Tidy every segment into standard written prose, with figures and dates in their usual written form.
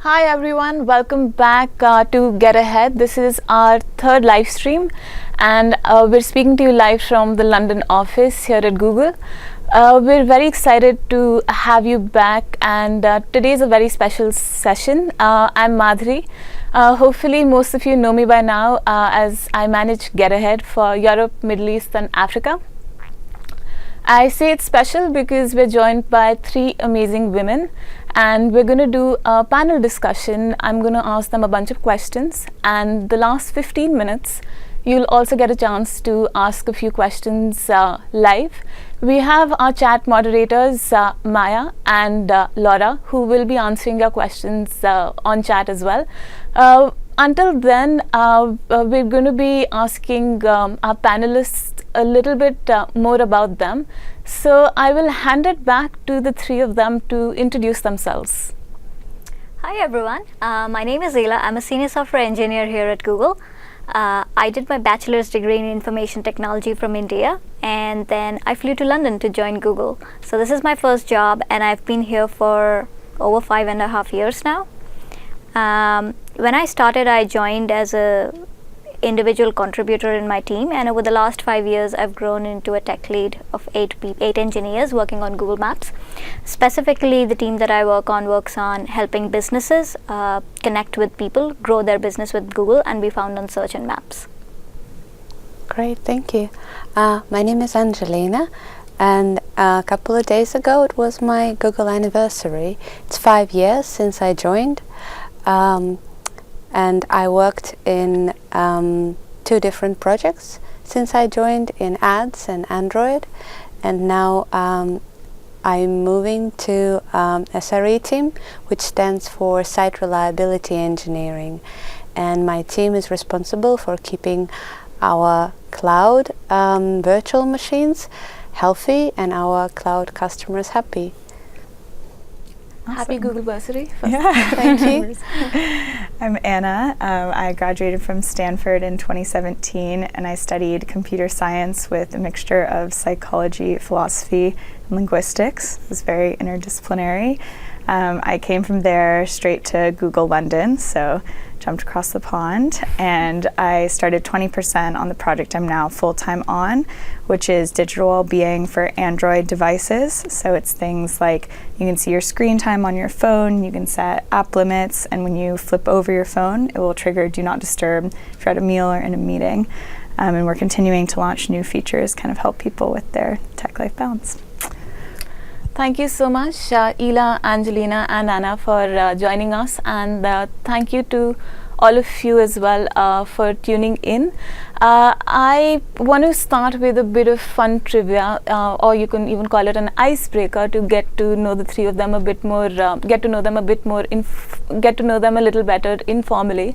Hi everyone, welcome back to Get Ahead. This is our third live stream and we're speaking to you live from the London office here at Google. We're very excited to have you back, and today is a very special session. I'm Madhuri. Hopefully most of you know me by now as I manage Get Ahead for Europe, Middle East and Africa. I say it's special because we're joined by three amazing women and we're going to do a panel discussion. I'm going to ask them a bunch of questions, and the last 15 minutes you'll also get a chance to ask a few questions live. We have our chat moderators Maya and Laura, who will be answering your questions on chat as well. Until then, we're going to be asking our panelists a little bit more about them. So I will hand it back to the three of them to introduce themselves. Hi everyone, my name is Ela. I'm a senior software engineer here at Google. I did my bachelor's degree in information technology from India, and then I flew to London to join Google. So this is my first job and I've been here for over 5.5 years now. When I started, I joined as a individual contributor in my team, and over the last 5 years I've grown into a tech lead of 8 engineers working on Google Maps. Specifically, the team that I work on works on helping businesses connect with people, grow their business with Google, and be found on search and maps. Great, thank you. My name is Angelina, and a couple of days ago it was my Google anniversary. It's 5 years since I joined. And I worked in 2 different projects since I joined, in ads and Android, and now I'm moving to SRE team, which stands for Site Reliability Engineering, and my team is responsible for keeping our cloud virtual machines healthy and our cloud customers happy. Awesome. Happy Google anniversary. Yeah. Thank you. I'm Anna. I graduated from Stanford in 2017, and I studied computer science with a mixture of psychology, philosophy, and linguistics. It was very interdisciplinary. I came from there straight to Google London, so jumped across the pond, and I started 20% on the project I'm now full-time on, which is digital well-being for Android devices. So it's things like you can see your screen time on your phone, you can set app limits, and when you flip over your phone, it will trigger Do Not Disturb if you're at a meal or in a meeting. And we're continuing to launch new features, kind of help people with their tech life balance. Thank you so much, Ela, Angelina and Anna, for joining us, and thank you to all of you as well for tuning in. I want to start with a bit of fun trivia, or you can even call it an icebreaker, to get to know the three of them a bit more, get to know them a little better informally.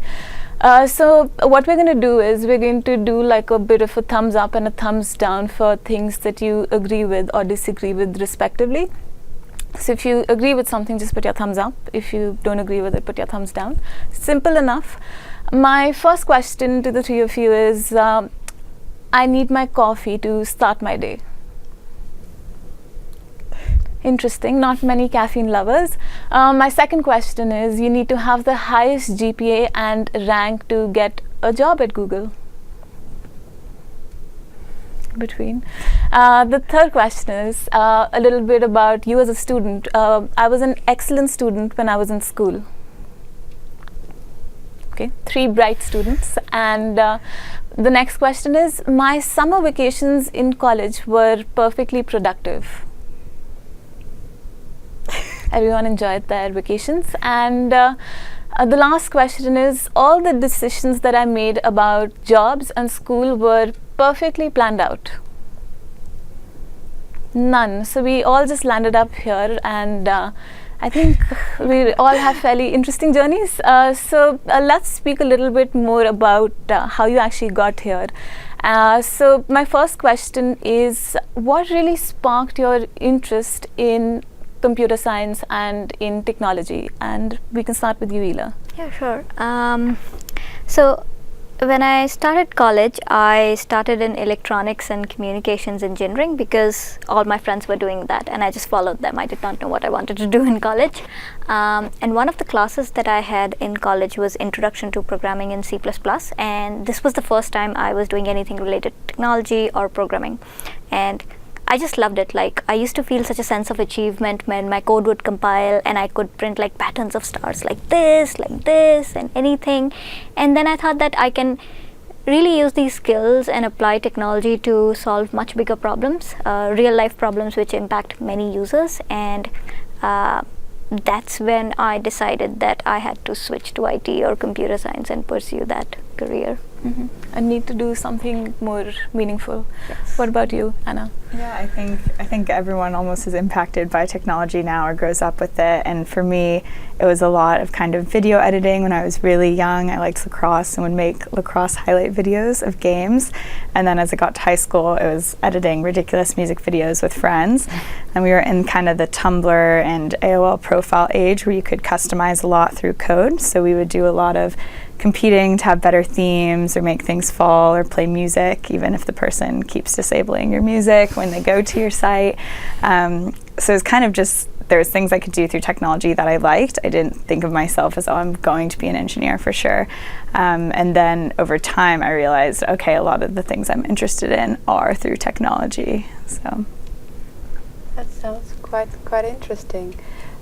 So what we're going to do is we're going to do like a bit of a thumbs up and a thumbs down for things that you agree with or disagree with respectively. So if you agree with something, just put your thumbs up. If you don't agree with it, put your thumbs down. Simple enough. My first question to the three of you is, I need my coffee to start my day. Interesting, not many caffeine lovers. My second question is, you need to have the highest GPA and rank to get a job at Google. Between. The third question is a little bit about you as a student. I was an excellent student when I was in school. Okay, 3 bright students. And the next question is, my summer vacations in college were perfectly productive. Everyone enjoyed their vacations. And the last question is, all the decisions that I made about jobs and school were perfectly planned out. None. So we all just landed up here, and I think we all have fairly interesting journeys. So let's speak a little bit more about how you actually got here. So my first question is, what really sparked your interest in computer science and in technology? And we can start with you, Ela. Yeah, sure. So When I started college, I started in electronics and communications engineering because all my friends were doing that and I just followed them. I did not know what I wanted to do in college. And one of the classes that I had in college was Introduction to Programming in C++, and this was the first time I was doing anything related to technology or programming. And I just loved it. Like, I used to feel such a sense of achievement when my code would compile and I could print like patterns of stars like this, and anything. And then I thought that I can really use these skills and apply technology to solve much bigger problems, real life problems which impact many users. And that's when I decided that I had to switch to IT or computer science and pursue that career. Mm-hmm. I need to do something more meaningful. Yes. What about you, Anna? Yeah, I think everyone almost is impacted by technology now or grows up with it. And for me, it was a lot of kind of video editing. When I was really young, I liked lacrosse and would make lacrosse highlight videos of games. And then as I got to high school, it was editing ridiculous music videos with friends. And we were in kind of the Tumblr and AOL profile age where you could customize a lot through code. So we would do a lot of competing to have better themes or make things fall or play music, even if the person keeps disabling your music when they go to your site. So it's kind of just, there's things I could do through technology that I liked. I didn't think of myself as, oh, I'm going to be an engineer for sure. And then over time I realized, okay, a lot of the things I'm interested in are through technology. So that sounds quite interesting.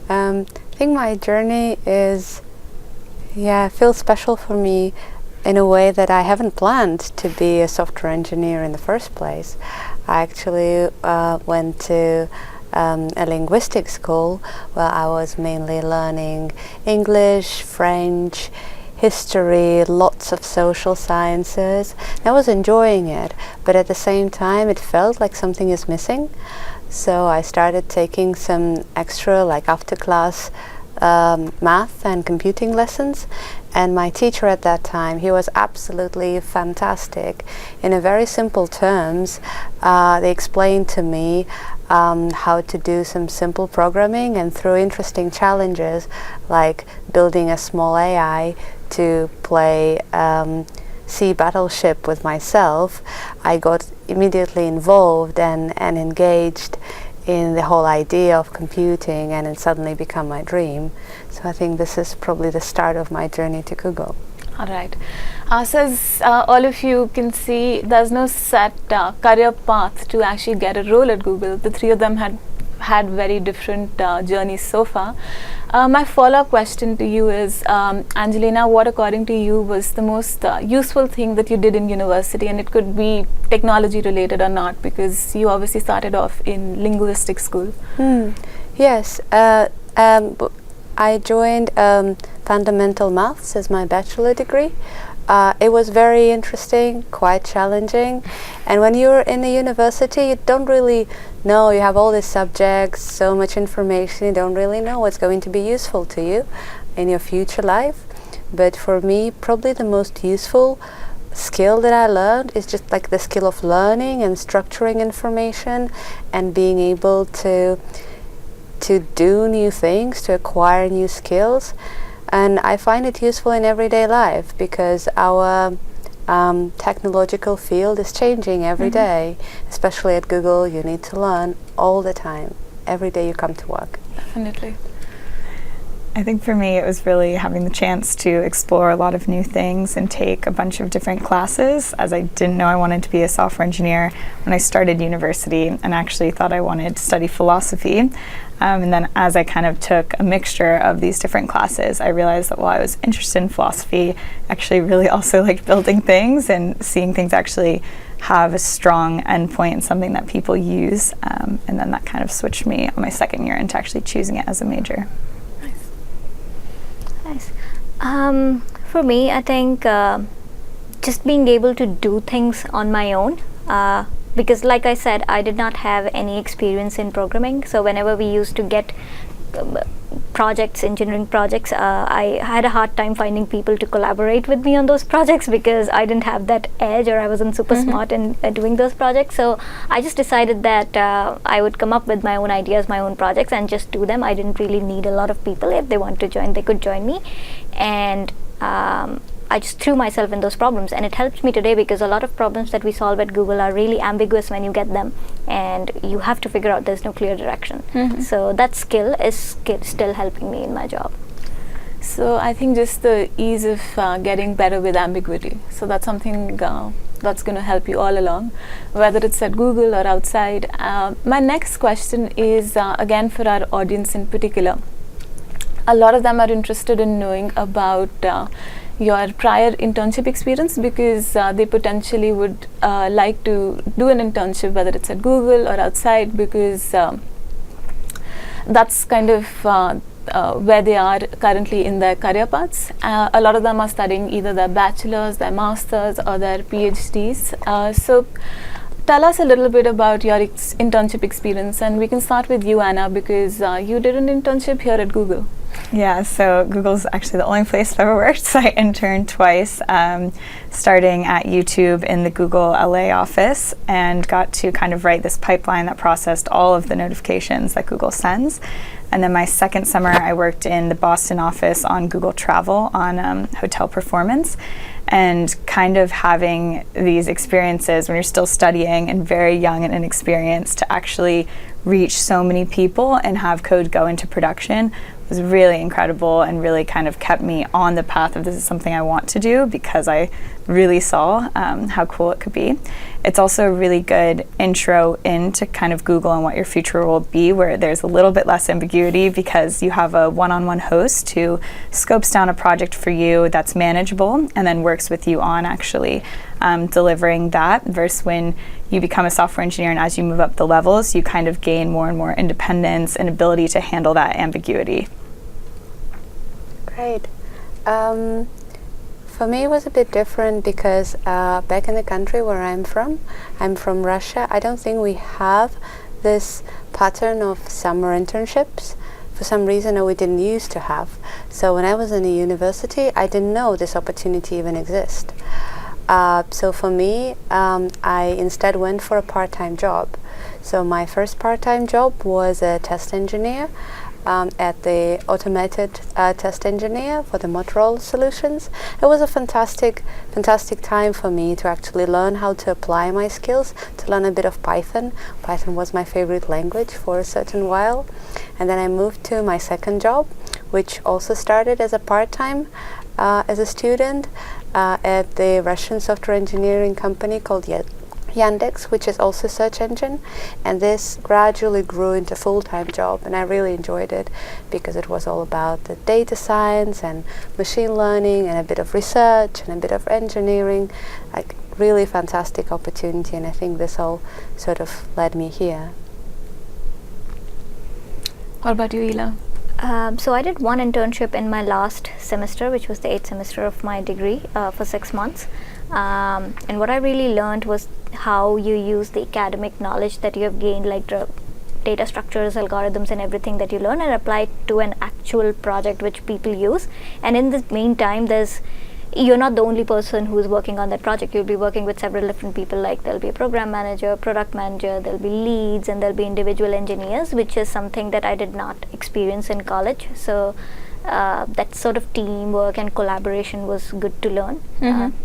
I think my journey is, feels special for me in a way that I haven't planned to be a software engineer in the first place. I actually went to a linguistics school where I was mainly learning English, French, history, lots of social sciences. I was enjoying it, but at the same time it felt like something is missing. So I started taking some extra, like after class math and computing lessons, and my teacher at that time, he was absolutely fantastic. In a very simple terms, they explained to me how to do some simple programming, and through interesting challenges like building a small AI to play sea battleship with myself, I got immediately involved and engaged in the whole idea of computing, and it suddenly became my dream. So I think this is probably the start of my journey to Google. All right. So as all of you can see, there's no set career path to actually get a role at Google. The three of them had very different journeys so far. My follow-up question to you is, Angelina, what according to you was the most useful thing that you did in university? And it could be technology related or not, because you obviously started off in linguistics school. Yes, I joined fundamental maths as my bachelor degree. It was very interesting, quite challenging, and when you're in a university you don't really know, you have all these subjects, so much information, you don't really know what's going to be useful to you in your future life. But for me, probably the most useful skill that I learned is just like the skill of learning and structuring information and being able to do new things, to acquire new skills. And I find it useful in everyday life because our technological field is changing every day. Especially at Google, you need to learn all the time, every day you come to work. Definitely. I think for me it was really having the chance to explore a lot of new things and take a bunch of different classes, as I didn't know I wanted to be a software engineer when I started university, and actually thought I wanted to study philosophy. And then as I kind of took a mixture of these different classes, I realized that while I was interested in philosophy, I actually really also liked building things and seeing things actually have a strong endpoint and something that people use. And then that kind of switched me on my second year into actually choosing it as a major. Nice. For me, I think just being able to do things on my own, because like I said, I did not have any experience in programming. So whenever we used to get projects, engineering projects, I had a hard time finding people to collaborate with me on those projects because I didn't have that edge, or I wasn't super smart in doing those projects. So I just decided that I would come up with my own ideas, my own projects, and just do them. I didn't really need a lot of people. If they want to join, they could join me. And I just threw myself in those problems, and it helps me today because a lot of problems that we solve at Google are really ambiguous when you get them, and you have to figure out there's no clear direction. So that skill is still helping me in my job. So I think just the ease of getting better with ambiguity. So that's something that's going to help you all along, whether it's at Google or outside. My next question is again for our audience in particular. A lot of them are interested in knowing about your prior internship experience because they potentially would like to do an internship, whether it's at Google or outside, because that's kind of where they are currently in their career paths. A lot of them are studying either their bachelor's, their master's, or their PhDs. So tell us a little bit about your internship experience, and we can start with you, Anna, because you did an internship here at Google. Yeah, so Google's actually the only place I've ever worked. So I interned twice, starting at YouTube in the Google LA office, and got to kind of write this pipeline that processed all of the notifications that Google sends. And then my second summer, I worked in the Boston office on Google Travel on hotel performance, and kind of having these experiences when you're still studying and very young and inexperienced to actually reach so many people and have code go into production was really incredible, and really kind of kept me on the path of this is something I want to do, because I really saw how cool it could be. It's also a really good intro into kind of Google and what your future will be, where there's a little bit less ambiguity because you have a one-on-one host who scopes down a project for you that's manageable and then works with you on actually delivering that, versus when you become a software engineer and as you move up the levels, you kind of gain more and more independence and ability to handle that ambiguity. Great. For me, it was a bit different because back in the country where I'm from Russia. I don't think we have this pattern of summer internships. For some reason, we didn't used to have. So when I was in the university, I didn't know this opportunity even exists. So for me, I instead went for a part-time job. So my first part-time job was a test engineer at the automated test engineer for the Motorola solutions. It was a fantastic time for me to actually learn how to apply my skills, to learn a bit of Python. Python was my favorite language for a certain while. And then I moved to my second job, which also started as a part-time as a student at the Russian software engineering company called Yandex, which is also a search engine, and this gradually grew into a full-time job, and I really enjoyed it because it was all about the data science and machine learning and a bit of research and a bit of engineering. Like, really fantastic opportunity, and I think this all sort of led me here. What about you, Ela? So I did one internship in my last semester, which was the 8th semester of my degree, for 6 months. And what I really learned was how you use the academic knowledge that you have gained, like data structures, algorithms, and everything that you learn, and apply it to an actual project which people use. And in the meantime, you're not the only person who's working on that project. You'll be working with several different people, like there'll be a program manager, product manager, there'll be leads, and there'll be individual engineers, which is something that I did not experience in college. So that sort of teamwork and collaboration was good to learn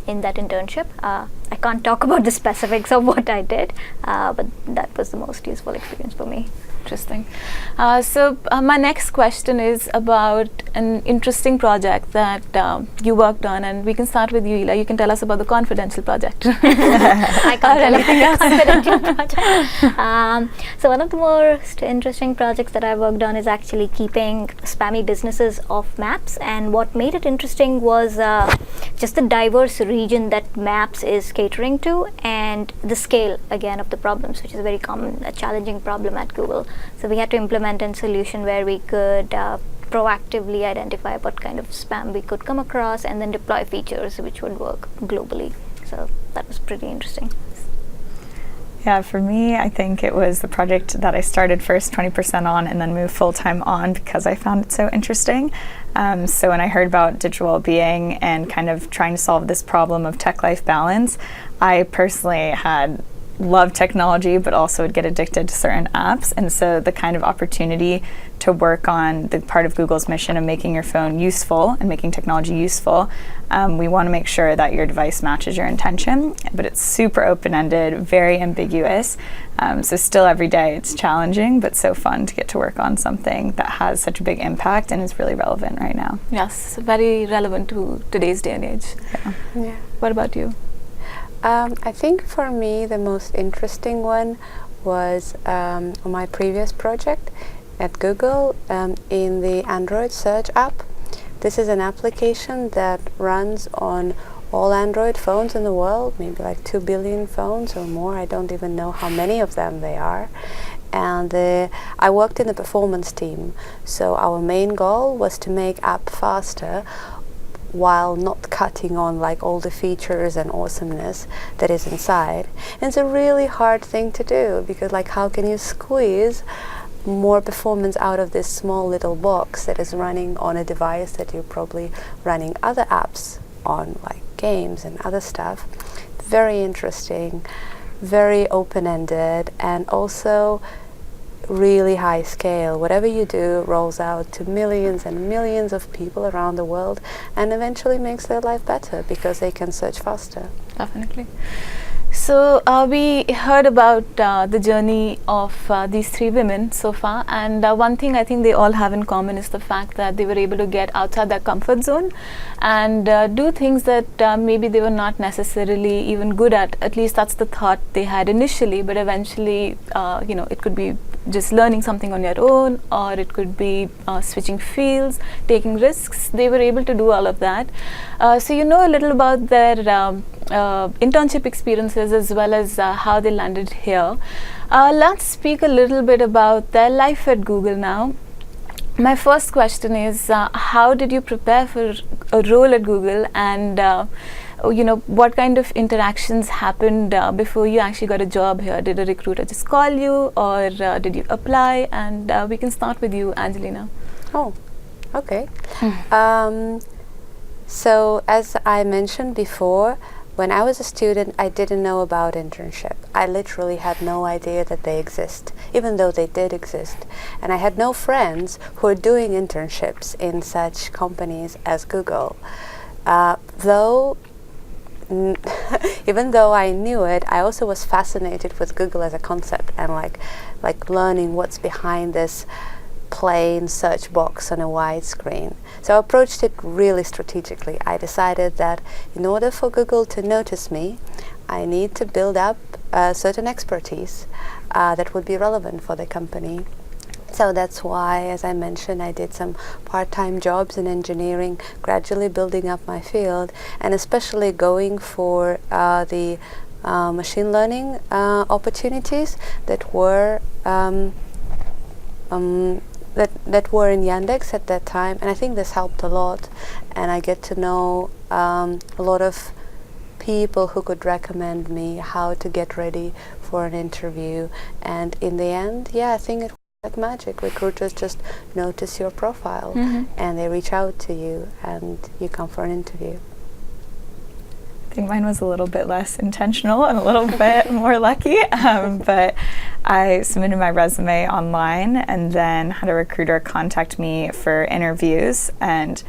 in that internship. I can't talk about the specifics of what I did, but that was the most useful experience for me. Interesting. So my next question is about an interesting project that you worked on, and we can start with you, Ela. You can tell us about the confidential project. I can't tell about the confidential project. So one of the most interesting projects that I worked on is actually keeping spammy businesses off maps, and what made it interesting was just the diverse region that maps is catering to, and the scale again of the problems, which is a very common, challenging problem at Google. So we had to implement a solution where we could proactively identify what kind of spam we could come across, and then deploy features which would work globally. So that was pretty interesting. Yeah, for me, I think it was the project that I started first 20% on and then moved full-time on because I found it so interesting. So when I heard about digital well-being and kind of trying to solve this problem of tech-life balance, I personally had love technology but also would get addicted to certain apps, and so the kind of opportunity to work on the part of Google's mission of making your phone useful and making technology useful, we want to make sure that your device matches your intention, but it's super open-ended, very ambiguous, so still every day it's challenging but so fun to get to work on something that has such a big impact and is really relevant right now. Yes, very relevant to today's day and age. Yeah. What about you? I think for me the most interesting one was on my previous project at Google in the Android search app. This is an application that runs on all Android phones in the world, maybe like 2 billion phones or more. I don't even know how many of them they are. And I worked in the performance team, so our main goal was to make app faster while not cutting on like all the features and awesomeness that is inside. And it's a really hard thing to do, because like how can you squeeze more performance out of this small little box that is running on a device that you're probably running other apps on, like games and other stuff. Very interesting, very open-ended, and also really high scale. Whatever you do rolls out to millions and millions of people around the world, and eventually makes their life better because they can search faster. Definitely. So we heard about the journey of these three women so far, and one thing I think they all have in common is the fact that they were able to get outside their comfort zone and do things that maybe they were not necessarily even good at least that's the thought they had initially, but eventually it could be just learning something on your own, or it could be switching fields, taking risks. They were able to do all of that. So you know a little about their internship experiences as well as how they landed here. Let's speak a little bit about their life at Google now. My first question is, how did you prepare for a role at Google, and what kind of interactions happened before you actually got a job here? Did a recruiter just call you, or did you apply? And we can start with you, Angelina. Oh, okay. So as I mentioned before, when I was a student, I didn't know about internship. I literally had no idea that they exist, even though they did exist. And I had no friends who were doing internships in such companies as Google. Even though I knew it, I also was fascinated with Google as a concept and like learning what's behind this plain search box on a wide screen. So I approached it really strategically. I decided that in order for Google to notice me, I need to build up certain expertise that would be relevant for the company. So that's why, as I mentioned, I did some part-time jobs in engineering, gradually building up my field, and especially going for the machine learning opportunities that were that were in Yandex at that time. And I think this helped a lot, and I get to know a lot of people who could recommend me how to get ready for an interview. And in the end, yeah, I think it was like magic. Recruiters just notice your profile and they reach out to you and you come for an interview. I think mine was a little bit less intentional and a little bit more lucky, but I submitted my resume online and then had a recruiter contact me for interviews, and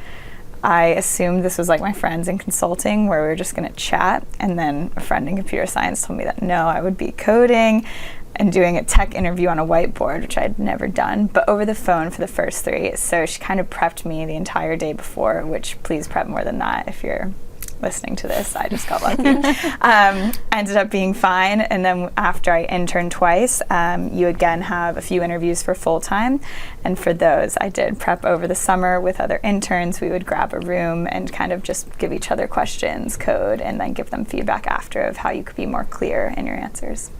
I assumed this was like my friends in consulting where we were just going to chat, and then a friend in computer science told me that no, I would be coding and doing a tech interview on a whiteboard, which I'd never done, but over the phone for the first three. So she kind of prepped me the entire day before, which please prep more than that if you're listening to this. I just got lucky. Ended up being fine. And then after I interned twice, you again have a few interviews for full-time. And for those, I did prep over the summer with other interns. We would grab a room and kind of just give each other questions, code, and then give them feedback after of how you could be more clear in your answers.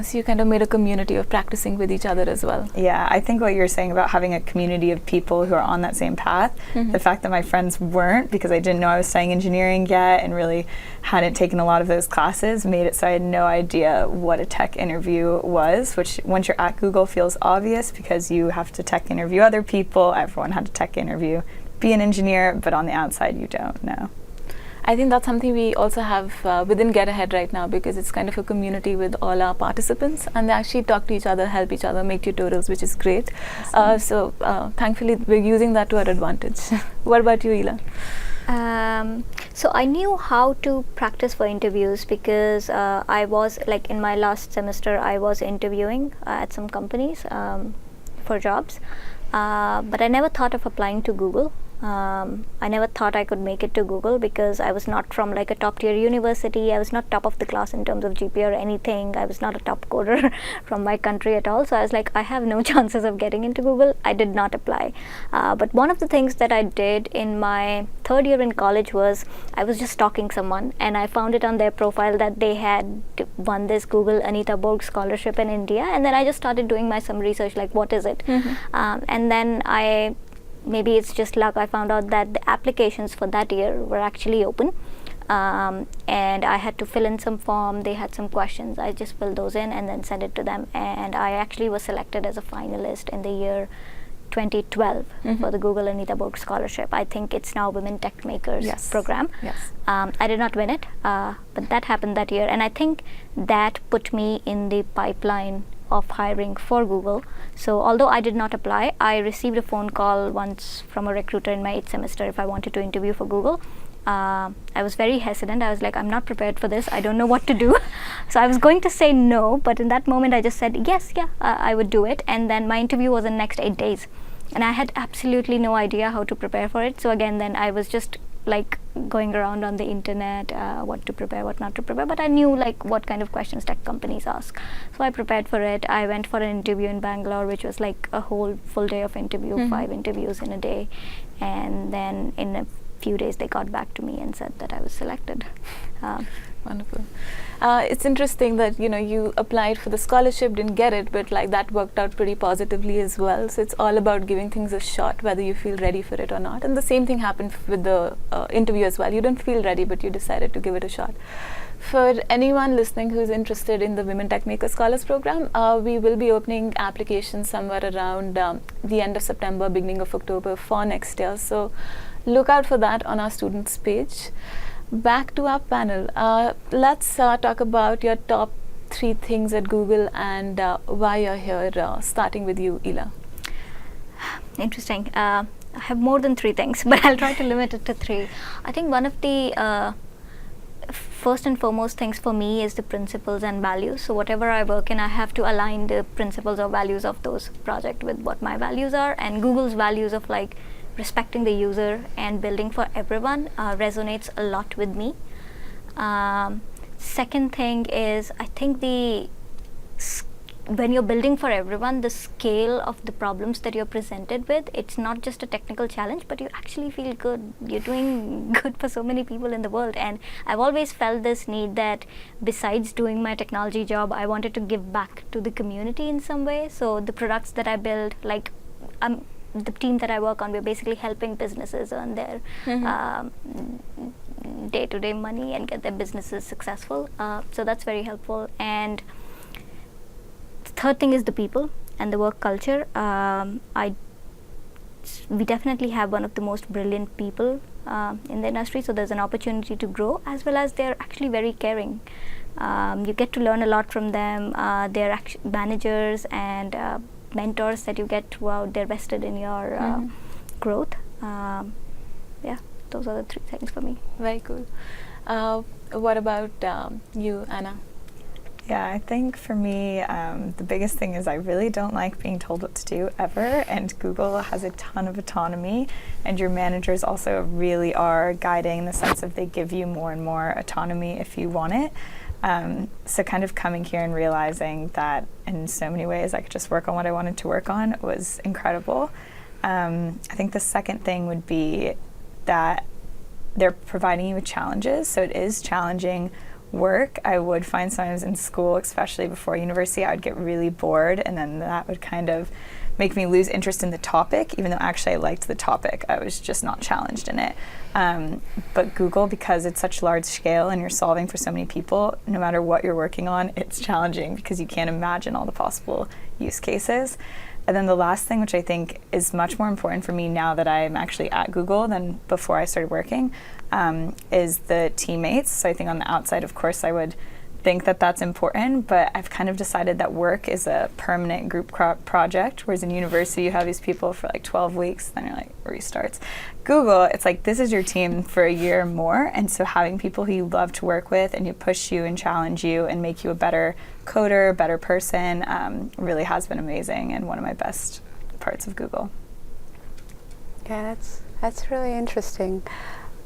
So you kind of made a community of practicing with each other as well. Yeah, I think what you're saying about having a community of people who are on that same path, the fact that my friends weren't, because I didn't know I was studying engineering yet and really hadn't taken a lot of those classes, made it so I had no idea what a tech interview was, which once you're at Google feels obvious because you have to tech interview other people. Everyone had to tech interview, be an engineer, but on the outside you don't know. I think that's something we also have within Get Ahead right now, because it's kind of a community with all our participants, and they actually talk to each other, help each other, make tutorials, which is great. So thankfully we're using that to our advantage. What about you, Ela? So I knew how to practice for interviews because I was like in my last semester I was interviewing at some companies for jobs, but I never thought of applying to Google. I never thought I could make it to Google because I was not from like a top tier university. I was not top of the class in terms of GPA or anything. I was not a top coder from my country at all. So I was like, I have no chances of getting into Google. I did not apply. But one of the things that I did in my third year in college was I was just stalking someone, and I found it on their profile that they had won this Google Anita Borg scholarship in India. And then I just started doing some research, like what is it? And then maybe it's just luck, I found out that the applications for that year were actually open, and I had to fill in some form. They had some questions. I just filled those in and then sent it to them, and I actually was selected as a finalist in the year 2012 for the Google Anita Borg scholarship. I think it's now Women Tech Makers program. I did not win it, but that happened that year, and I think that put me in the pipeline of hiring for Google. So although I did not apply, I received a phone call once from a recruiter in my 8th semester if I wanted to interview for Google. I was very hesitant. I was like, I'm not prepared for this. I don't know what to do. So I was going to say no, but in that moment I just said yes, I would do it. And then my interview was in the next 8 days, and I had absolutely no idea how to prepare for it. So again, then I was just like going around on the internet, what to prepare, what not to prepare, but I knew like what kind of questions tech companies ask. So I prepared for it. I went for an interview in Bangalore, which was like a whole full day of interview, 5 interviews in a day, and then in a few days they got back to me and said that I was selected. Wonderful. It's interesting that you applied for the scholarship, didn't get it, but like that worked out pretty positively as well. So it's all about giving things a shot, whether you feel ready for it or not. And the same thing happened with the interview as well. You didn't feel ready, but you decided to give it a shot. For anyone listening who's interested in the Women Tech Maker Scholars Program, we will be opening applications somewhere around the end of September, beginning of October for next year. So look out for that on our students page. Back to our panel. Let's talk about your top 3 things at Google and why you're here, starting with you, Ela. Interesting. I have more than 3 things, but I'll try to limit it to 3. I think one of the first and foremost things for me is the principles and values. So whatever I work in, I have to align the principles or values of those projects with what my values are, and Google's values of like respecting the user and building for everyone resonates a lot with me. Second thing is, I think when you're building for everyone, the scale of the problems that you're presented with, it's not just a technical challenge, but you actually feel good. You're doing good for so many people in the world. And I've always felt this need that besides doing my technology job, I wanted to give back to the community in some way. So the products that I build, like the team that I work on, we're basically helping businesses earn their day-to-day money and get their businesses successful. So that's very helpful. And the third thing is the people and the work culture. We definitely have one of the most brilliant people in the industry, so there's an opportunity to grow, as well as they're actually very caring. You get to learn a lot from them. They're managers and mentors that you get throughout. They're vested in your growth. Those are the 3 things for me. Very cool. What about you, Anna? Yeah, I think for me, the biggest thing is I really don't like being told what to do ever, and Google has a ton of autonomy, and your managers also really are guiding in the sense of they give you more and more autonomy if you want it. So kind of coming here and realizing that in so many ways I could just work on what I wanted to work on was incredible. I think the second thing would be that they're providing you with challenges, so it is challenging work. I would find sometimes in school, especially before university, I would get really bored, and then that would kind of make me lose interest in the topic, even though actually I liked the topic. I was just not challenged in it. But Google, because it's such large scale and you're solving for so many people, no matter what you're working on, it's challenging because you can't imagine all the possible use cases. And then the last thing, which I think is much more important for me now that I'm actually at Google than before I started working, is the teammates. So I think on the outside, of course, I would think that that's important, but I've kind of decided that work is a permanent group project, whereas in university you have these people for like 12 weeks, then you're like, restarts. Google, it's like this is your team for a year or more, and so having people who you love to work with and who push you and challenge you and make you a better coder, better person, really has been amazing and one of my best parts of Google. Yeah, that's really interesting.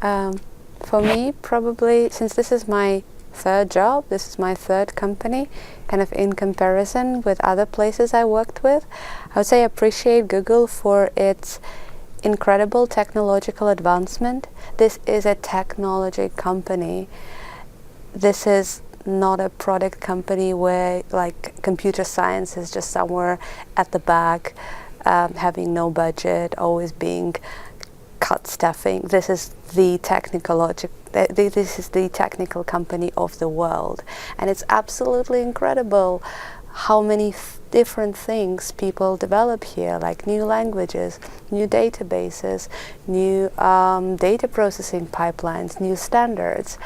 For me, probably, since this is my third job, this is my third company, kind of in comparison with other places I worked with, I would say I appreciate Google for its incredible technological advancement. This is a technology company. This is not a product company where like computer science is just somewhere at the back, having no budget, always being cut staffing. This is the this is the technical company of the world, and it's absolutely incredible how many different things people develop here, like new languages, new databases, new data processing pipelines, new standards.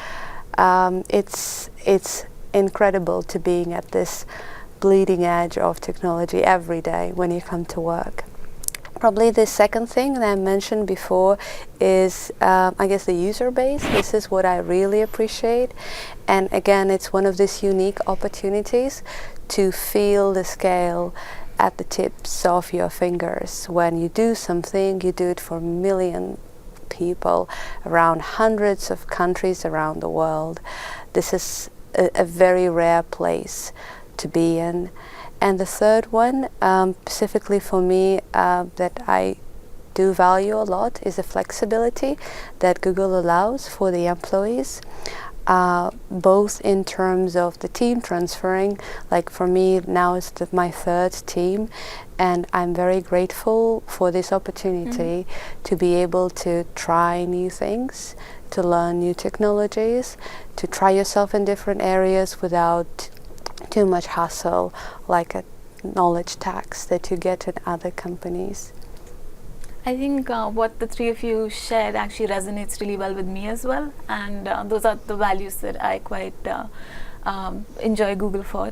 It's incredible to being at this bleeding edge of technology every day when you come to work. Probably the second thing that I mentioned before is, I guess, the user base. This is what I really appreciate. And again, it's one of these unique opportunities to feel the scale at the tips of your fingers. When you do something, you do it for a million people around hundreds of countries around the world. This is a very rare place to be in. And the third one, specifically for me, that I do value a lot is the flexibility that Google allows for the employees, both in terms of the team transferring. Like for me, now it's my third team, and I'm very grateful for this opportunity to be able to try new things, to learn new technologies, to try yourself in different areas without too much hassle, like a knowledge tax that you get in other companies. I think what the three of you shared actually resonates really well with me as well, and those are the values that I quite enjoy Google for.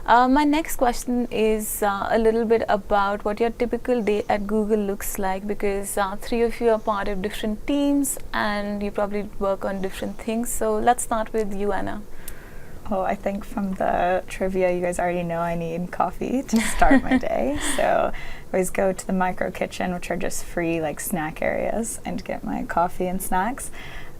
My next question is a little bit about what your typical day at Google looks like, because three of you are part of different teams and you probably work on different things. So let's start with you, Anna. Oh, I think from the trivia, you guys already know I need coffee to start my day. So I always go to the micro kitchen, which are just free like snack areas, and get my coffee and snacks.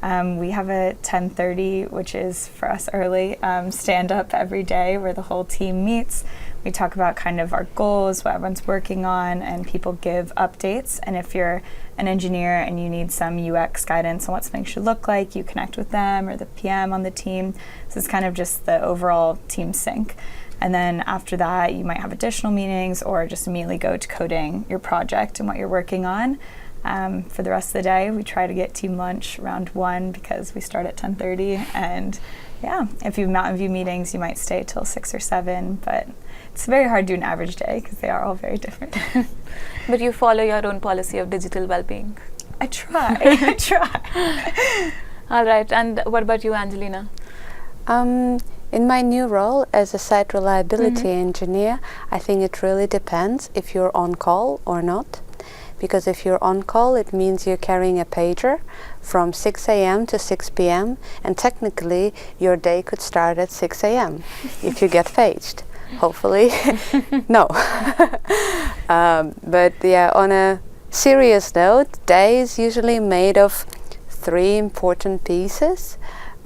We have a 10:30, which is for us early, stand up every day where the whole team meets. We talk about kind of our goals, what everyone's working on, and people give updates. And if you're an engineer and you need some UX guidance on what something should look like, you connect with them or the PM on the team. So it's kind of just the overall team sync. And then after that, you might have additional meetings or just immediately go to coding your project and what you're working on. For the rest of the day, we try to get team lunch around 1 because we start at 10:30. And yeah, if you have Mountain View meetings, you might stay till 6 or 7, but it's very hard to do an average day because they are all very different. But you follow your own policy of digital well-being. I try. I try. All right. And what about you, Angelina? In my new role as a site reliability engineer, I think it really depends if you're on call or not. Because if you're on call, it means you're carrying a pager from 6 a.m. to 6 p.m. and technically your day could start at 6 a.m. if you get paged. Hopefully, no. But yeah, on a serious note, day is usually made of 3 important pieces.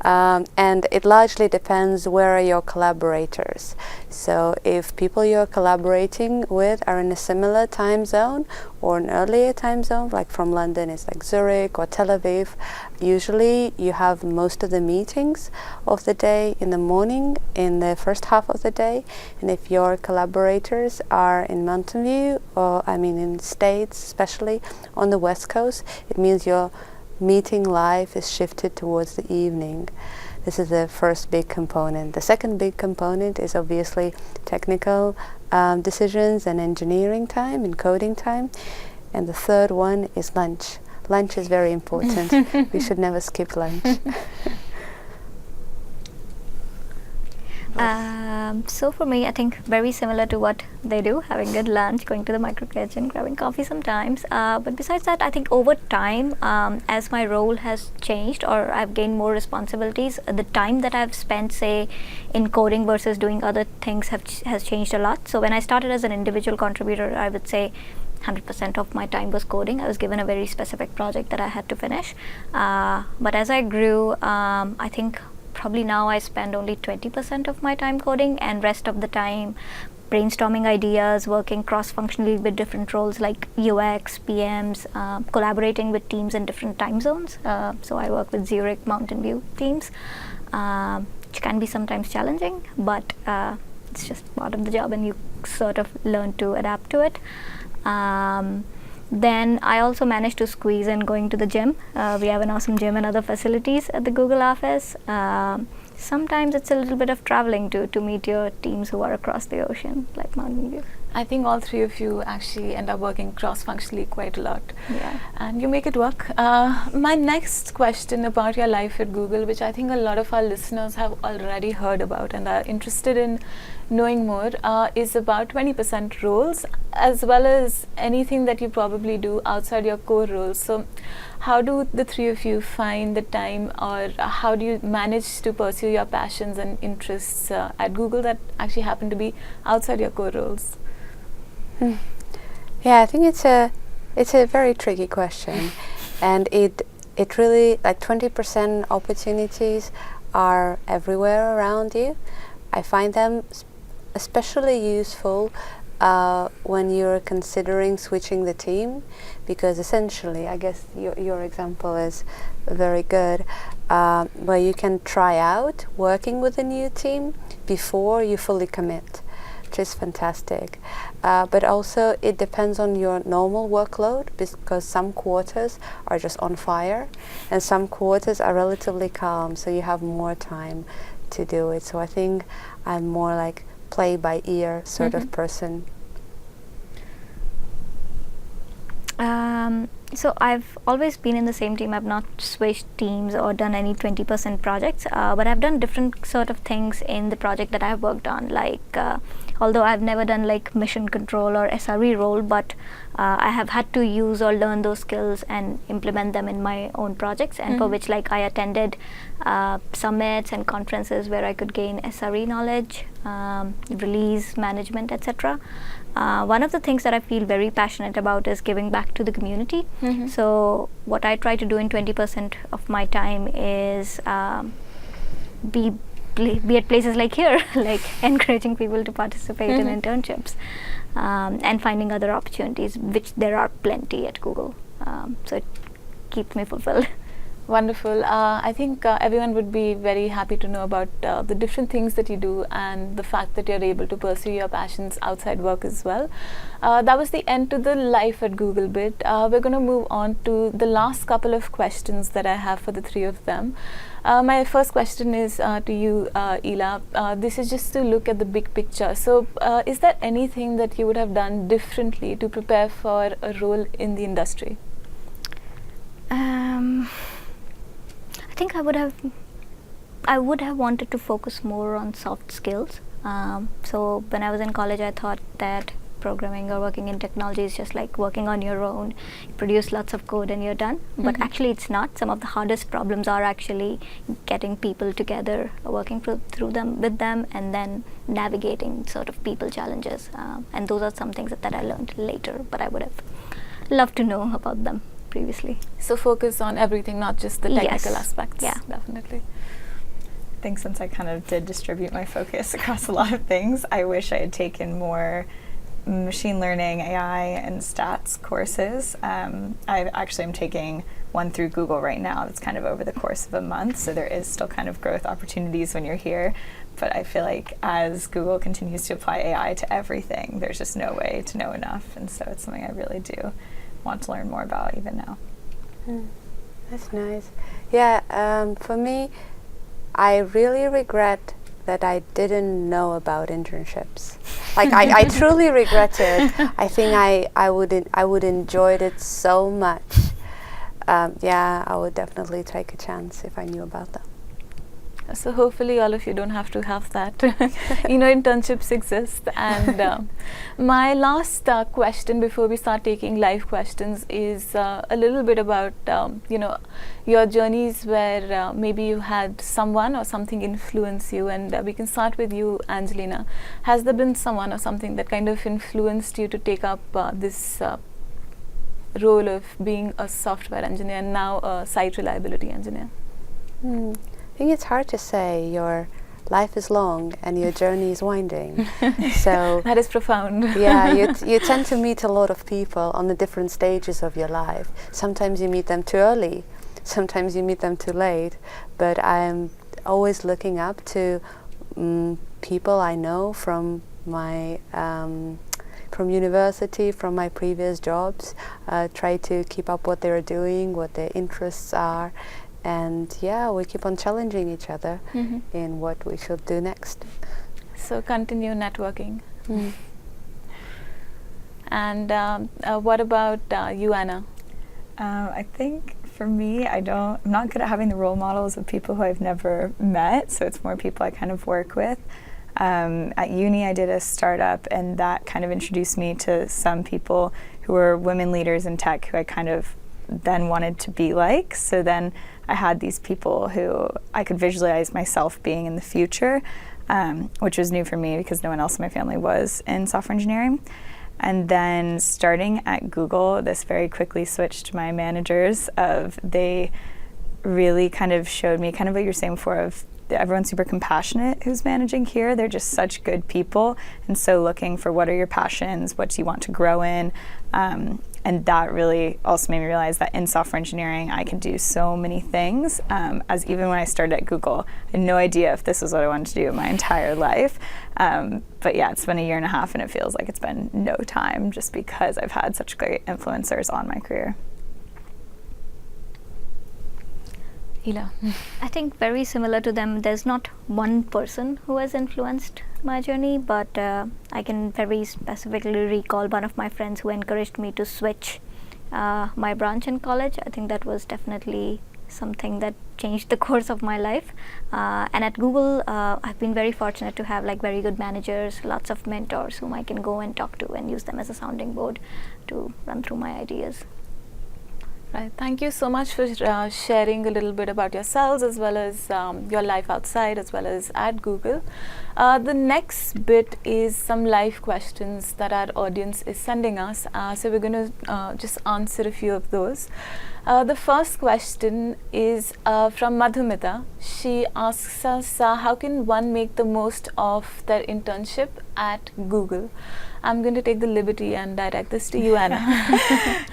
And it largely depends where are your collaborators. So if people you're collaborating with are in a similar time zone or an earlier time zone, like from London it's like Zurich or Tel Aviv, usually you have most of the meetings of the day in the morning, in the first half of the day. And if your collaborators are in Mountain View, or I mean in States, especially on the West Coast, it means your meeting life is shifted towards the evening. This is the first big component. The second big component is obviously technical decisions and engineering time and coding time. And the third one is lunch. Lunch is very important. We should never skip lunch. So for me, I think very similar to what they do, having good lunch, going to the micro kitchen, grabbing coffee sometimes. But besides that, I think over time, as my role has changed or I've gained more responsibilities, the time that I've spent, say, in coding versus doing other things has changed a lot. So when I started as an individual contributor, I would say 100% of my time was coding. I was given a very specific project that I had to finish. But as I grew, I think probably now I spend only 20% of my time coding, and rest of the time brainstorming ideas, working cross-functionally with different roles like UX, PMs, collaborating with teams in different time zones. So I work with Zurich, Mountain View teams, which can be sometimes challenging, but it's just part of the job and you sort of learn to adapt to it. Then I also managed to squeeze in going to the gym. We have an awesome gym and other facilities at the Google office. Sometimes it's a little bit of traveling to meet your teams who are across the ocean, like Mountain View. I think all three of you actually end up working cross-functionally quite a lot. Yeah. And you make it work. My next question about your life at Google, which I think a lot of our listeners have already heard about and are interested in knowing more, is about 20% roles, as well as anything that you probably do outside your core roles. So how do the three of you find the time, or how do you manage to pursue your passions and interests at Google that actually happen to be outside your core roles? Yeah, I think it's a very tricky question, and it really, like, 20% opportunities are everywhere around you. I find them especially useful when you're considering switching the team, because essentially, I guess your example is very good, where you can try out working with a new team before you fully commit, which is fantastic. But also it depends on your normal workload, because some quarters are just on fire and some quarters are relatively calm, so you have more time to do it. So I think I'm more like play by ear sort of person. So I've always been in the same team. I've not switched teams or done any 20% projects, but I've done different sort of things in the project that I've worked on. Like, although I've never done like mission control or SRE role, but I have had to use or learn those skills and implement them in my own projects, and for which, like, I attended summits and conferences where I could gain SRE knowledge, release management, etc. One of the things that I feel very passionate about is giving back to the community. So what I try to do in 20% of my time is be at places like here, like encouraging people to participate in internships and finding other opportunities, which there are plenty at Google. So it keeps me fulfilled. Wonderful. I think everyone would be very happy to know about the different things that you do and the fact that you're able to pursue your passions outside work as well. That was the end to the life at Google bit. We're going to move on to the last couple of questions that I have for the three of them. My first question is to you, Ela. This is just to look at the big picture. So is there anything that you would have done differently to prepare for a role in the industry? I think I would have wanted to focus more on soft skills. So when I was in college, I thought that programming or working in technology is just like working on your own. You produce lots of code and you're done. But actually it's not. Some of the hardest problems are actually getting people together, working through them with them, and then navigating sort of people challenges. And those are some things that I learned later, but I would have loved to know about them previously. So focus on everything, not just the technical aspects. Yeah, definitely. I think since I kind of did distribute my focus across a lot of things, I wish I had taken more machine learning, AI, and stats courses. I actually am taking one through Google right now. That's kind of over the course of a month, so there is still kind of growth opportunities when you're here. But I feel like as Google continues to apply AI to everything, there's just no way to know enough, and so it's something I really do want to learn more about even now. That's nice. Yeah, for me, I really regret that I didn't know about internships. Like I truly regret it. I think I would enjoyed it so much. Yeah, I would definitely take a chance if I knew about them. So hopefully all of you don't have to have that. Internships exist. And my last question before we start taking live questions is a little bit about your journeys where maybe you had someone or something influence you, and we can start with you, Angelina. Has there been someone or something that kind of influenced you to take up this role of being a software engineer and now a site reliability engineer? I think it's hard to say. Your life is long and your journey is winding. So that is profound. Yeah, you tend to meet a lot of people on the different stages of your life. Sometimes you meet them too early, sometimes you meet them too late. But I'm always looking up to people I know from my from university, from my previous jobs. Try to keep up what they're doing, what their interests are. And yeah, we keep on challenging each other in what we should do next. So continue networking. And what about you, Anna? I think for me, I'm not good at having the role models of people who I've never met, so it's more people I kind of work with. At uni, I did a startup, and that kind of introduced me to some people who were women leaders in tech who I kind of then wanted to be like. So then I had these people who I could visualize myself being in the future, which was new for me because no one else in my family was in software engineering. And then starting at Google, this very quickly switched to my managers. They really kind of showed me kind of what you're saying before of everyone's super compassionate who's managing here. They're just such good people. And so looking for what are your passions, what do you want to grow in? And that really also made me realize that in software engineering, I can do so many things. As even when I started at Google, I had no idea if this was what I wanted to do my entire life. But yeah, it's been a year and a half, and it feels like it's been no time just because I've had such great influencers on my career. Ila. I think very similar to them. There's not one person who has influenced my journey, but I can very specifically recall one of my friends who encouraged me to switch my branch in college. I think that was definitely something that changed the course of my life. And at Google, I've been very fortunate to have like very good managers, lots of mentors whom I can go and talk to and use them as a sounding board to run through my ideas. Right. Thank you so much for sharing a little bit about yourselves as well as your life outside as well as at Google. The next bit is some live questions that our audience is sending us. So we're going to just answer a few of those. The first question is from Madhumita. She asks us, how can one make the most of their internship at Google? I'm going to take the liberty and direct this to you, Anna.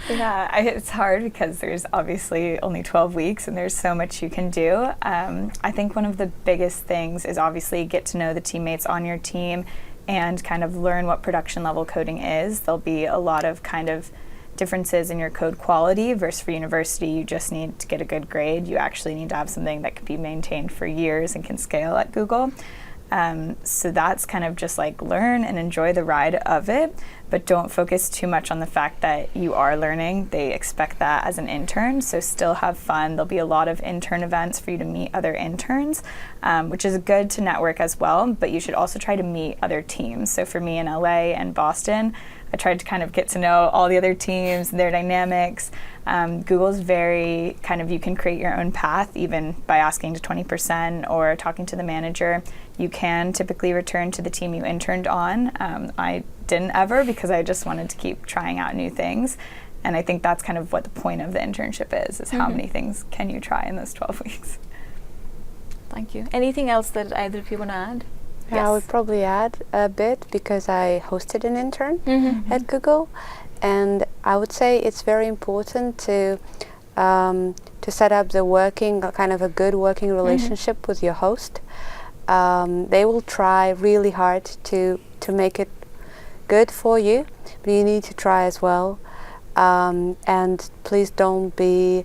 Yeah, it's hard because there's obviously only 12 weeks and there's so much you can do. I think one of the biggest things is obviously get to know the teammates on your team and kind of learn what production level coding is. There'll be a lot of kind of differences in your code quality versus for university. You just need to get a good grade. You actually need to have something that can be maintained for years and can scale at Google. So that's kind of just like learn and enjoy the ride of it, but don't focus too much on the fact that you are learning. They expect that as an intern, so still have fun. There'll be a lot of intern events for you to meet other interns, which is good to network as well, but you should also try to meet other teams. So for me in LA and Boston, I tried to kind of get to know all the other teams, their dynamics. Google's very kind of, you can create your own path even by asking to 20% or talking to the manager. You can typically return to the team you interned on. I didn't ever because I just wanted to keep trying out new things. And I think that's kind of what the point of the internship is how many things can you try in those 12 weeks. Thank you. Anything else that either of you want to add? Yeah, I would probably add a bit because I hosted an intern at Google, and I would say it's very important to set up the kind of a good working relationship with your host. They will try really hard to make it good for you, but you need to try as well. And please don't be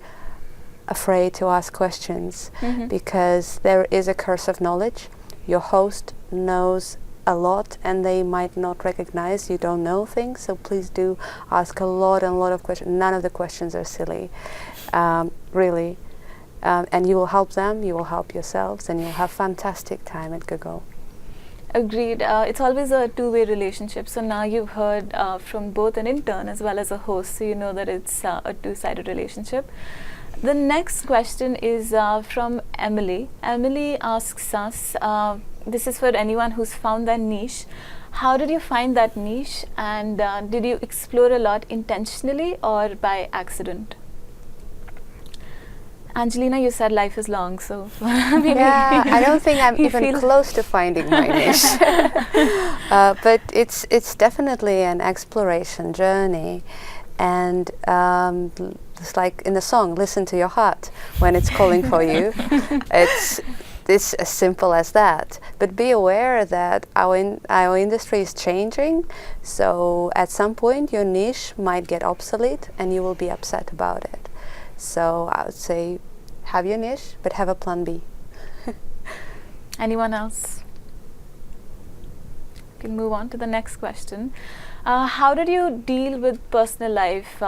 afraid to ask questions because there is a curse of knowledge. your host knows a lot and they might not recognize you don't know things, so please do ask a lot of questions. None of the questions are silly, really, and you will help them, you will help yourselves, and you'll have fantastic time at Google. Agreed. It's always a two-way relationship. So now you've heard from both an intern as well as a host, so you know that it's a two-sided relationship. The next question is from Emily. Emily asks us, this is for anyone who's found their niche. How did you find that niche, and did you explore a lot intentionally or by accident? Angelina, you said life is long, so maybe yeah, I don't think I'm you even feel close to finding my niche. But it's definitely an exploration journey, and it's like in the song, listen to your heart when it's calling for you. It's as simple as that. But be aware that our industry is changing, so at some point your niche might get obsolete and you will be upset about it. So I would say have your niche, but have a plan B. Anyone else? We can move on to the next question. How did you deal with personal life,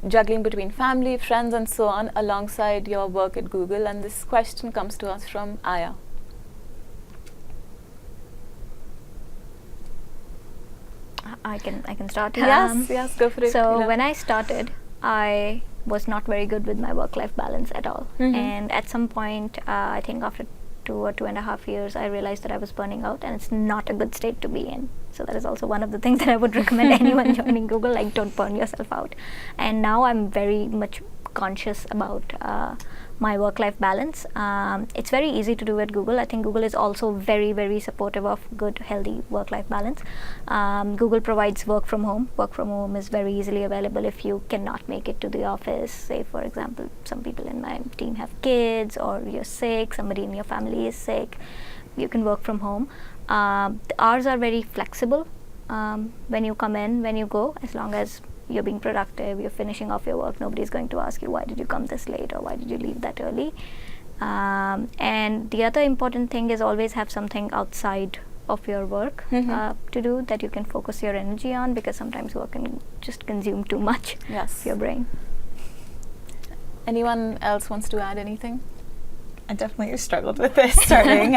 juggling between family, friends, and so on, alongside your work at Google? And this question comes to us from Aya. I can start. Yes, go for it. So Ila. when I started, I was not very good with my work-life balance at all. And at some point, I think after 2 or 2.5 years, I realized that I was burning out, and it's not a good state to be in. So that is also one of the things that I would recommend anyone joining Google, like don't burn yourself out. And now I'm very much conscious about my work-life balance. It's very easy to do at Google. I think Google is also very, very supportive of good, healthy work-life balance. Google provides work from home. Work from home is very easily available if you cannot make it to the office. Say, for example, some people in my team have kids, or you're sick, somebody in your family is sick. You can work from home. The hours are very flexible. When you come in, when you go, as long as you're being productive, you're finishing off your work, nobody's going to ask you why did you come this late or why did you leave that early. And the other important thing is always have something outside of your work to do that you can focus your energy on, because sometimes work can just consume too much of your brain. Anyone else wants to add anything? I definitely struggled with this starting.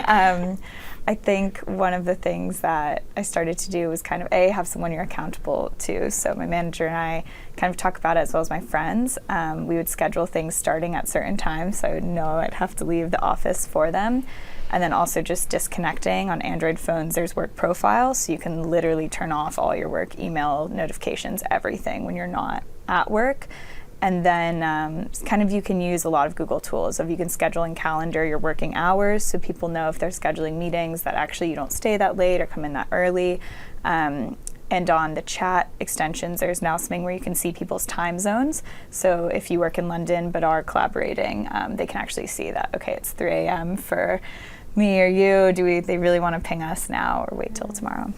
I think one of the things that I started to do was kind of have someone you're accountable to. So my manager and I kind of talk about it, as well as my friends. We would schedule things starting at certain times, so I would know I'd have to leave the office for them. And then also just disconnecting. On Android phones, there's work profiles, so you can literally turn off all your work, email, notifications, everything when you're not at work. And then kind of you can use a lot of Google tools. If you can schedule in calendar your working hours, so people know if they're scheduling meetings that actually you don't stay that late or come in that early. And on the chat extensions, there's now something where you can see people's time zones. So if you work in London but are collaborating, they can actually see that, okay, it's 3 a.m. for me or you. They really want to ping us now or wait till tomorrow?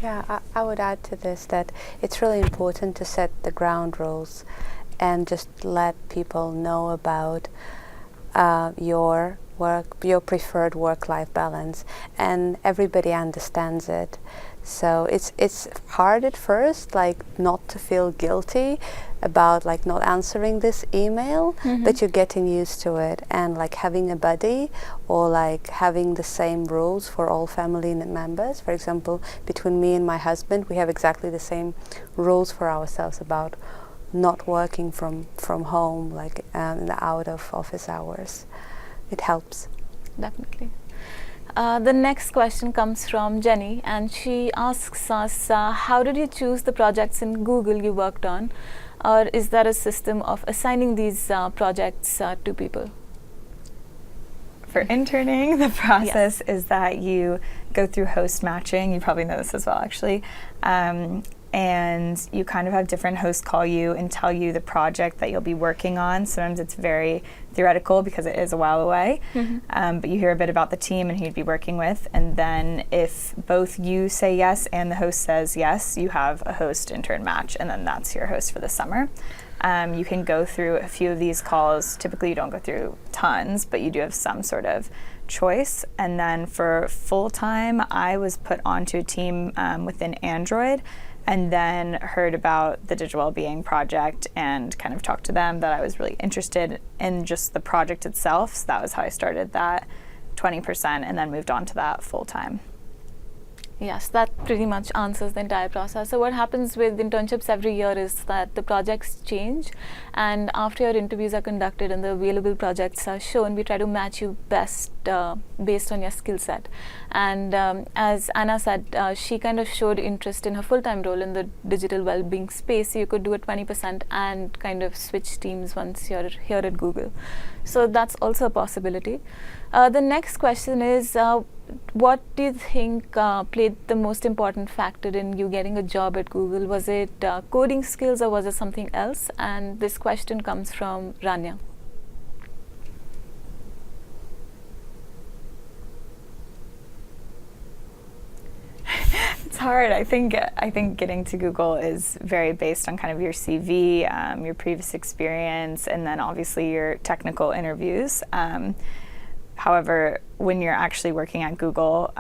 Yeah, I would add to this that it's really important to set the ground rules and just let people know about your preferred work-life balance, and everybody understands it. So it's hard at first, like not to feel guilty about like not answering this email, but you're getting used to it, and like having a buddy or like having the same rules for all family members. For example, between me and my husband, we have exactly the same rules for ourselves about not working from home, like out of office hours. It helps. Definitely. The next question comes from Jenny, and she asks us, how did you choose the projects in Google you worked on, or is there a system of assigning these projects to people? For interning, the process is that you go through host matching. You probably know this as well, actually. And you kind of have different hosts call you and tell you the project that you'll be working on. Sometimes it's very theoretical because it is a while away, but you hear a bit about the team and who you'd be working with. And then if both you say yes and the host says yes, you have a host intern match, and then that's your host for the summer. You can go through a few of these calls. Typically you don't go through tons, but you do have some sort of choice. And then for full-time, I was put onto a team within Android, and then heard about the Digital Wellbeing Project and kind of talked to them that I was really interested in just the project itself. So that was how I started that 20% and then moved on to that full-time. Yes, that pretty much answers the entire process. So what happens with internships every year is that the projects change, and after your interviews are conducted and the available projects are shown, we try to match you best based on your skill set. And as Anna said, she kind of showed interest in her full-time role in the digital well-being space. So you could do a 20% and kind of switch teams once you're here at Google. So that's also a possibility. The next question is, what do you think played the most important factor in you getting a job at Google? Was it coding skills or was it something else? And this question comes from Rania. It's hard. I think getting to Google is very based on kind of your CV, your previous experience, and then obviously your technical interviews. However, when you're actually working at Google,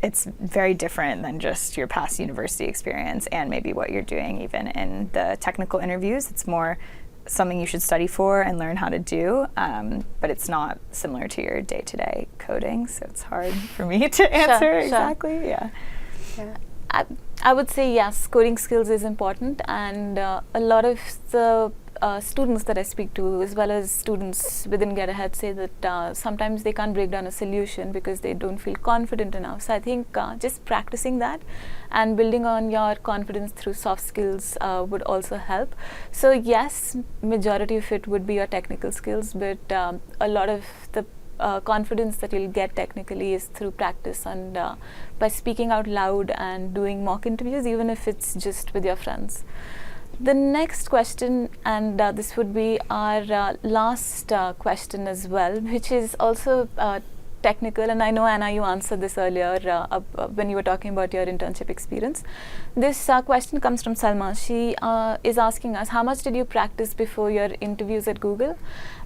it's very different than just your past university experience and maybe what you're doing even in the technical interviews. It's more something you should study for and learn how to do, but it's not similar to your day-to-day coding, so it's hard for me to answer exactly. Yeah. I would say yes, coding skills is important, and a lot of the students that I speak to, as well as students within Get Ahead, say that sometimes they can't break down a solution because they don't feel confident enough. So I think just practicing that and building on your confidence through soft skills would also help. So yes, majority of it would be your technical skills, but a lot of the confidence that you'll get technically is through practice and by speaking out loud and doing mock interviews, even if it's just with your friends. The next question, and this would be our last question as well, which is also technical, and I know Anna, you answered this earlier when you were talking about your internship experience. This question comes from Salma. She is asking us, how much did you practice before your interviews at Google,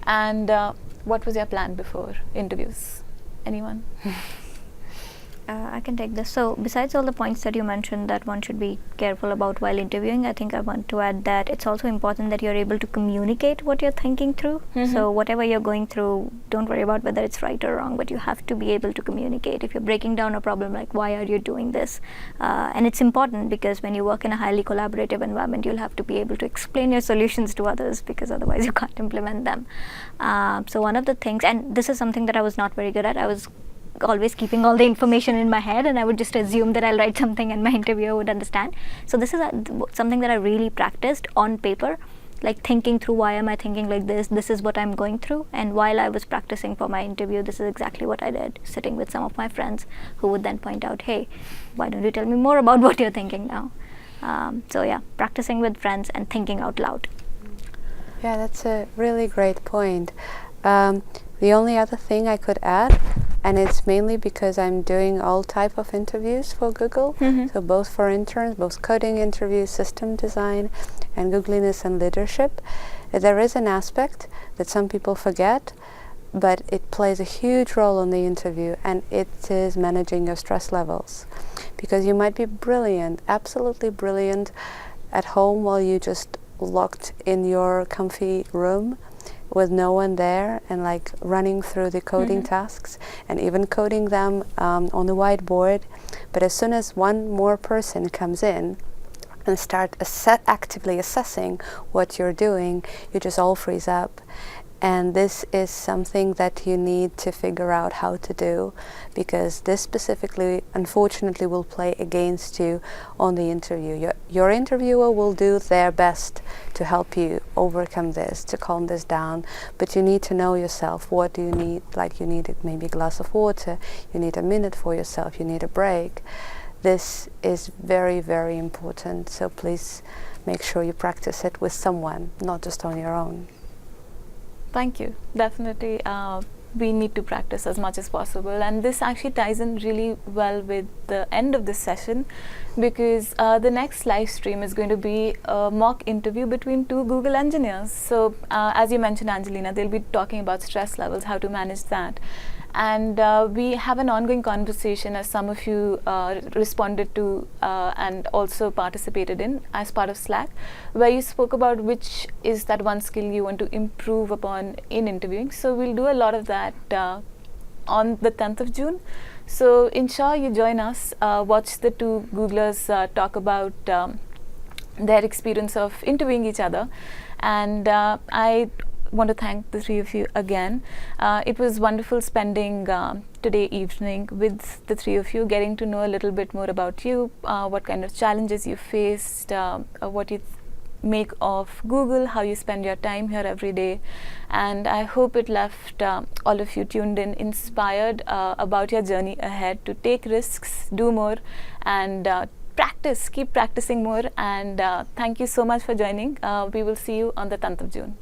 and what was your plan before interviews? Anyone? I can take this. So besides all the points that you mentioned that one should be careful about while interviewing, I think I want to add that it's also important that you're able to communicate what you're thinking through. So whatever you're going through, don't worry about whether it's right or wrong, but you have to be able to communicate. If you're breaking down a problem, like why are you doing this? And it's important because when you work in a highly collaborative environment, you'll have to be able to explain your solutions to others, because otherwise you can't implement them. So one of the things, and this is something that I was not very good at, I was always keeping all the information in my head, and I would just assume that I'll write something and my interviewer would understand. So this is something that I really practiced on paper, like thinking through, why am I thinking like this is what I'm going through. And while I was practicing for my interview, this is exactly what I did, sitting with some of my friends who would then point out, hey, why don't you tell me more about what you're thinking now? So yeah, practicing with friends and thinking out loud. Yeah, that's a really great point. The only other thing I could add, and it's mainly because I'm doing all type of interviews for Google, so both for interns, both coding interviews, system design, and Googliness and leadership. There is an aspect that some people forget, but it plays a huge role in the interview, and it is managing your stress levels. Because you might be brilliant, absolutely brilliant, at home while you just locked in your comfy room with no one there, and like running through the coding tasks and even coding them on the whiteboard. But as soon as one more person comes in and start actively assessing what you're doing, you just all freeze up. And this is something that you need to figure out how to do, because this specifically, unfortunately, will play against you on the interview. Your interviewer will do their best to help you overcome this, to calm this down, but you need to know yourself. What do you need? Like, you need maybe a glass of water, you need a minute for yourself, you need a break. This is very, very important, so please make sure you practice it with someone, not just on your own. Thank you. Definitely, we need to practice as much as possible, and this actually ties in really well with the end of this session, because the next live stream is going to be a mock interview between two Google engineers. So as you mentioned, Angelina, they'll be talking about stress levels, how to manage that. And we have an ongoing conversation, as some of you responded to and also participated in as part of Slack, where you spoke about which is that one skill you want to improve upon in interviewing. So we'll do a lot of that on the 10th of June. So ensure you join us, watch the two Googlers talk about their experience of interviewing each other. And I want to thank the three of you again. It was wonderful spending today evening with the three of you, getting to know a little bit more about you, what kind of challenges you faced, what you make of Google, how you spend your time here every day. And I hope it left all of you tuned in, inspired about your journey ahead to take risks, do more, and keep practicing more. And thank you so much for joining. We will see you on the 10th of June.